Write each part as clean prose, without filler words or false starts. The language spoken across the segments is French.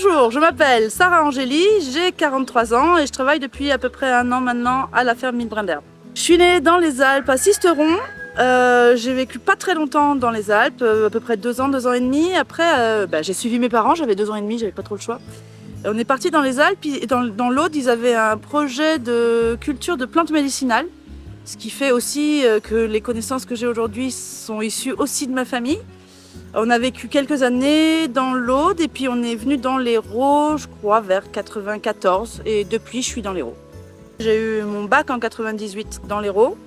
Bonjour, je m'appelle Sarah Angéli, j'ai 43 ans et je travaille depuis à peu près 1 an maintenant à la ferme Mille Brins d'Herbe. Je suis née dans les Alpes à Sisteron. J'ai vécu pas très longtemps dans les Alpes, à peu près 2 ans, 2 ans et demi. Après, j'ai suivi mes parents, j'avais 2 ans et demi, j'avais pas trop le choix. On est parti dans les Alpes et dans l'Aude, ils avaient un projet de culture de plantes médicinales. Ce qui fait aussi que les connaissances que j'ai aujourd'hui sont issues aussi de ma famille. On a vécu quelques années dans l'Aude et puis on est venu dans l'Hérault, je crois, vers 94. Et depuis, je suis dans l'Hérault. J'ai eu mon bac en 98 dans l'Hérault.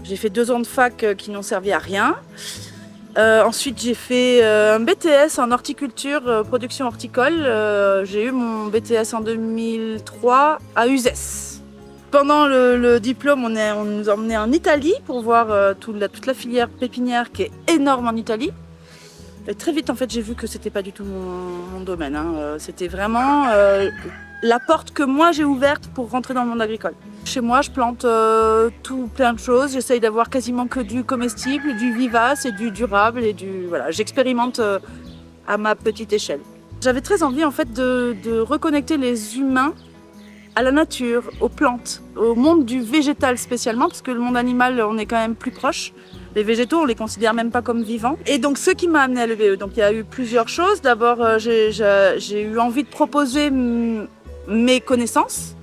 J'ai fait 2 ans de fac qui n'ont servi à rien. Ensuite, j'ai fait un BTS en horticulture, production horticole. J'ai eu mon BTS en 2003 à Uzès. Pendant le diplôme, on nous a emmenés en Italie pour voir toute la filière pépinière qui est énorme en Italie. Et très vite, en fait, j'ai vu que c'était pas du tout mon domaine. C'était vraiment la porte que moi j'ai ouverte pour rentrer dans le monde agricole. Chez moi, je plante plein de choses. J'essaye d'avoir quasiment que du comestible, du vivace et du durable voilà. J'expérimente à ma petite échelle. J'avais très envie en fait de reconnecter les humains à la nature, aux plantes, au monde du végétal spécialement, parce que le monde animal, on est quand même plus proche. Les végétaux, on les considère même pas comme vivants. Et donc, ce qui m'a amené à l'EVE, donc il y a eu plusieurs choses. D'abord, j'ai eu envie de proposer mes connaissances,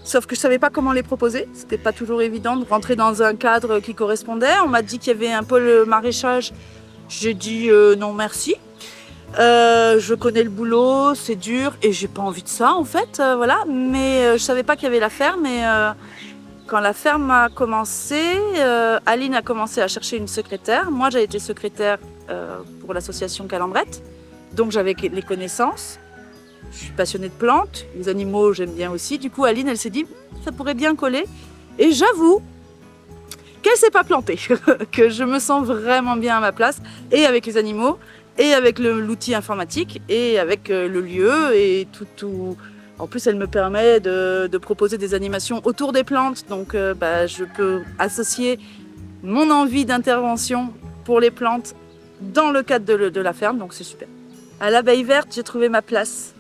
sauf que je savais pas comment les proposer. C'était pas toujours évident de rentrer dans un cadre qui correspondait. On m'a dit qu'il y avait un pôle maraîchage. J'ai dit non merci. Je connais le boulot, c'est dur et j'ai pas envie de ça en fait, voilà. Mais je savais pas qu'il y avait la ferme et quand la ferme a commencé, Aline a commencé à chercher une secrétaire. Moi, j'ai été secrétaire pour l'association Calambrette, donc j'avais les connaissances. Je suis passionnée de plantes, les animaux j'aime bien aussi. Du coup, Aline, elle s'est dit ça pourrait bien coller. Et j'avoue qu'elle s'est pas plantée, que je me sens vraiment bien à ma place et avec les animaux. Et avec l'outil informatique et avec le lieu et tout. En plus, elle me permet de proposer des animations autour des plantes. Donc, je peux associer mon envie d'intervention pour les plantes dans le cadre de la ferme. Donc, c'est super. À l'abeille verte, j'ai trouvé ma place.